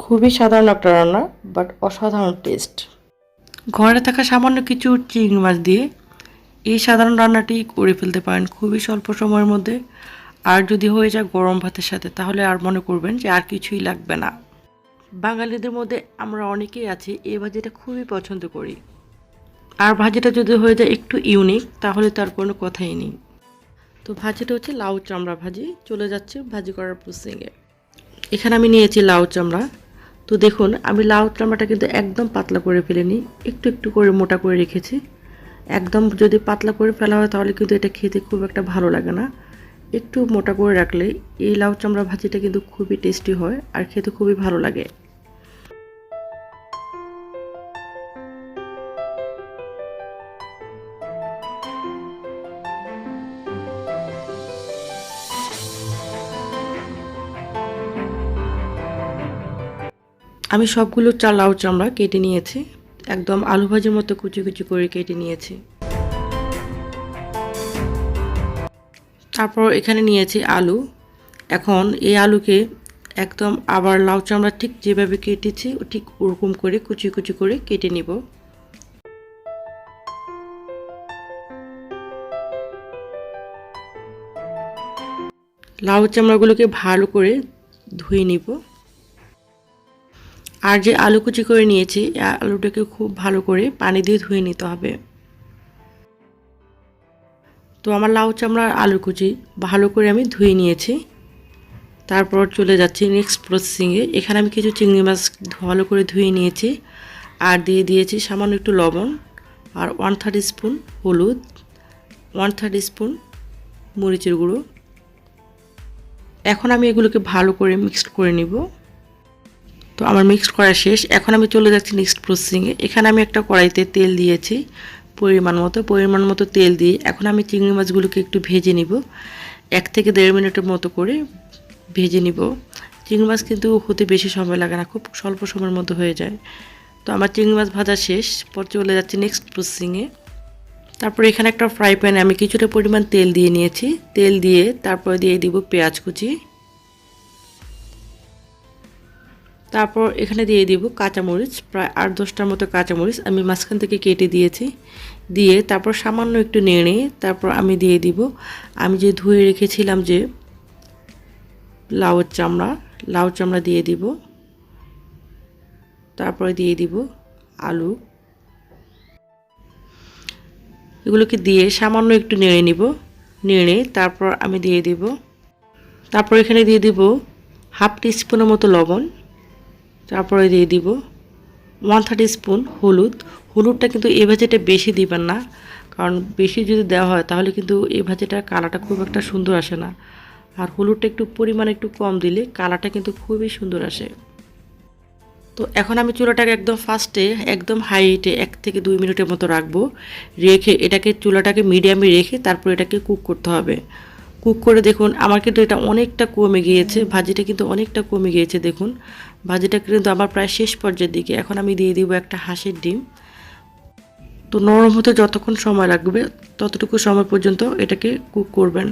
খুবই সাধারণ একটা রান্না, বাট অসাধারণ টেস্ট। ঘরে থাকা সামান্য কিছু চিংড়ি মাছ দিয়ে এই সাধারণ রান্নাটি করে ফেলতে পারেন খুবই স্বল্প সময়ের মধ্যে। আর যদি হয়ে যায় গরম ভাতের সাথে, তাহলে আর মনে করবেন যে আর কিছুই লাগবে না। বাঙালিদের মধ্যে আমরা অনেকেই আছি এই ভাজিটা খুবই পছন্দ করি। আর ভাজিটা যদি হয়ে যায় একটু ইউনিক, তাহলে তার কোনো কথাই নেই। তো ভাজিটা হচ্ছে লাউ চামড়া ভাজি। চলে যাচ্ছে ভাজি করার প্রসেসিংয়ে। এখানে আমি নিয়েছি লাউ চামড়া। তো দেখুন, আমি লাউ চামড়াটা কিন্তু একদম পাতলা করে ফেলিনি, একটু একটু করে মোটা করে রেখেছি। একদম যদি পাতলা করে ফেলা হয় তাহলে কিন্তু এটা খেতে খুব একটা ভালো লাগে না। একটু মোটা করে রাখলে এই লাউ চামড়া ভাজিটা কিন্তু খুবই টেস্টি হয় আর খেতে খুবই ভালো লাগে। আমি সবগুলো লাউ চামড়া কেটে নিয়েছি, একদম আলু ভাজির মতো কুচি কুচি করে কেটে নিয়েছি। তারপর এখানে নিয়েছি আলু। এখন এই আলুকে একদম আবার লাউ চামড়া ঠিক যেভাবে কেটেছি ঠিক ওরকম করে কুচি কুচি করে কেটে নিব। লাউ চামড়াগুলোকে ভালো করে ধুয়ে নিব। আর যে আলু কুচি করে নিয়েছি, আলুটাকে খুব ভালো করে পানি দিয়ে ধুয়ে নিতে হবে। তো আমার লাউ চামড়ার আলু কুচি ভালো করে আমি ধুয়ে নিয়েছি। তারপর চলে যাচ্ছি নেক্সট প্রসেসিংয়ে। এখানে আমি কিছু চিংড়ি মাছ ভালো করে ধুয়ে নিয়েছি আর দিয়ে দিয়েছি সামান্য একটু লবণ আর 1/3 স্পুন হলুদ, 1/3 স্পুন মরিচের গুঁড়ো। এখন আমি এগুলোকে ভালো করে মিক্সড করে নিব। তো আমার মিক্সড করা শেষ। এখন আমি চলে যাচ্ছি নেক্সট প্রসেসিংয়ে। এখানে আমি একটা কড়াইতে তেল দিয়েছি পরিমাণ মতো তেল দিয়ে এখন আমি চিংড়ি মাছগুলোকে একটু ভেজে নিব। 1 থেকে 1.5 মিনিটের মতো করে ভেজে নিব। চিংড়ি মাছ কিন্তু হতে বেশি সময় লাগে না, খুব স্বল্প সময়ের মধ্যে হয়ে যায়। তো আমার চিংড়ি মাছ ভাজা শেষ। পর চলে যাচ্ছি নেক্সট প্রসেসিংয়ে। তারপর এখানে একটা ফ্রাই প্যানে আমি কিছুটা পরিমাণ তেল দিয়ে নিয়েছি। তেল দিয়ে তারপর দিয়ে দিব পেঁয়াজ কুচি। তারপর এখানে দিয়ে দিব কাঁচামরিচ, প্রায় 8-10টার মতো কাঁচামরিচ আমি মাঝখান থেকে কেটে দিয়েছি। দিয়ে তারপর সামান্য একটু নেড়ে তারপর আমি দিয়ে দিব আমি যে ধুয়ে রেখেছিলাম যে লাউ চামড়া দিয়ে দিব। তারপরে দিয়ে দিব আলু। এগুলোকে দিয়ে সামান্য একটু নেড়ে নিব। নেড়ে তারপর আমি দিয়ে দিব, তারপর এখানে দিয়ে দিব 1/2 টিস্পুনের মতো লবণ। তারপরে দিয়ে দিব 1/3 স্পুন হলুদ। হলুদটা কিন্তু এই ভাজিটা বেশি দিবেন না, কারণ বেশি যদি দেওয়া হয় তাহলে কিন্তু এই ভাজিটার কালারটা খুব একটা সুন্দর আসে না। আর হলুদটা একটু পরিমাণে একটু কম দিলে কালারটা কিন্তু খুবই সুন্দর আসে। তো এখন আমি চুলাটাকে একদম ফাস্টে একদম হাই হিটে 1 থেকে 2 মিনিটের মতো রাখবো। রেখে এটাকে চুলাটাকে মিডিয়ামে রেখে তারপর এটাকে কুক করতে হবে। কুক করে দেখুন আমার কিন্তু এটা অনেকটা কমে গিয়েছে, ভাজিটা কিন্তু অনেকটা কমে গিয়েছে। দেখুন ভাজিটা কিন্তু আমার প্রায় শেষ পর্যায়ের দিকে। এখন আমি দিয়ে দিব একটা হাঁসের ডিম। তো নরম হতে যতক্ষণ সময় লাগবে ততটুকু সময় পর্যন্ত এটাকে কুক করবেন।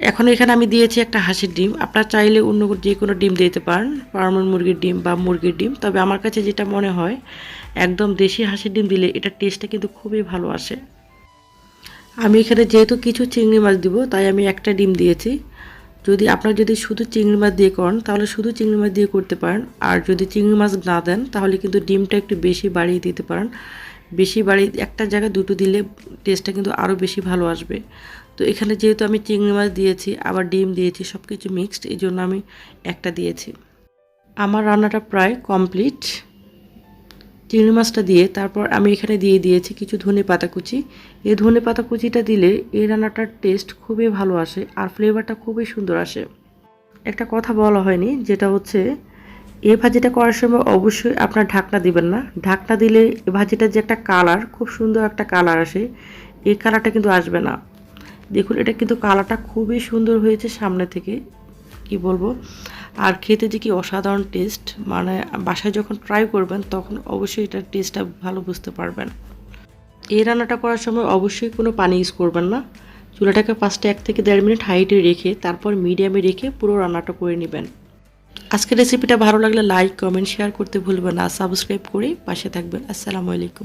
এখন এখানে আমি দিয়েছি একটা হাঁসের ডিম। আপনারা চাইলে অন্য যে কোনো ডিম দিতে পারেন, ফার্মের মুরগির ডিম বা মুরগির ডিম। তবে আমার কাছে যেটা মনে হয় একদম দেশি হাঁসের ডিম দিলে এটার টেস্টটা কিন্তু খুবই ভালো আসে। আমি এখানে যেহেতু কিছু চিংড়ি মাছ দিব তাই আমি একটা ডিম দিয়েছি। আপনারা যদি শুধু চিংড়ি মাছ দিয়ে করেন তাহলে শুধু চিংড়ি মাছ দিয়ে করতে পারেন। আর যদি চিংড়ি মাছ না দেন তাহলে কিন্তু ডিমটা একটু বেশি বাড়িয়ে দিতে পারেন। বেশি বাড়িয়ে একটা জায়গায় দুটো দিলে টেস্টটা কিন্তু আরও বেশি ভালো আসবে। তো এখানে যেহেতু আমি চিংড়ি মাছ দিয়েছি আবার ডিম দিয়েছি, সব কিছু মিক্সড, এই জন্য আমি একটা দিয়েছি। আমার রান্নাটা প্রায় কমপ্লিট। চিংড়ি মাছটা দিয়ে তারপর আমি এখানে দিয়ে দিয়েছি কিছু ধনেপাতা কুচি। এই ধনেপাতা কুচিটা দিলে এই রান্নাটার টেস্ট খুবই ভালো আসে আর ফ্লেভারটা খুবই সুন্দর আসে। একটা কথা বলা হয়নি, যেটা হচ্ছে এই ভাজিটা করার সময় অবশ্যই আপনার ঢাকনা দিবেন না। ঢাকনা দিলে এই ভাজিটার যে একটা কালার, খুব সুন্দর একটা কালার আসে, এই কালারটা কিন্তু আসবে না। দেখুন এটা কিন্তু কালারটা খুবই সুন্দর হয়েছে সামনে থেকে, কি বলবো। আর খেতে যে কি অসাধারণ টেস্ট, মানে বাসায় যখন ট্রাই করবেন তখন অবশ্যই এটার টেস্টটা ভালো বুঝতে পারবেন। এই রান্নাটা করার সময় অবশ্যই কোনো পানি ইউজ করবেন না। চুলাটাকে ফার্স্টে 1 থেকে 1.5 মিনিট হাইটে রেখে তারপর মিডিয়ামে রেখে পুরো রান্নাটা করে নেবেন। আজকের রেসিপিটা ভালো লাগলে লাইক কমেন্ট শেয়ার করতে ভুলবেন না, সাবস্ক্রাইব করে পাশে থাকবেন। আসসালামু আলাইকুম।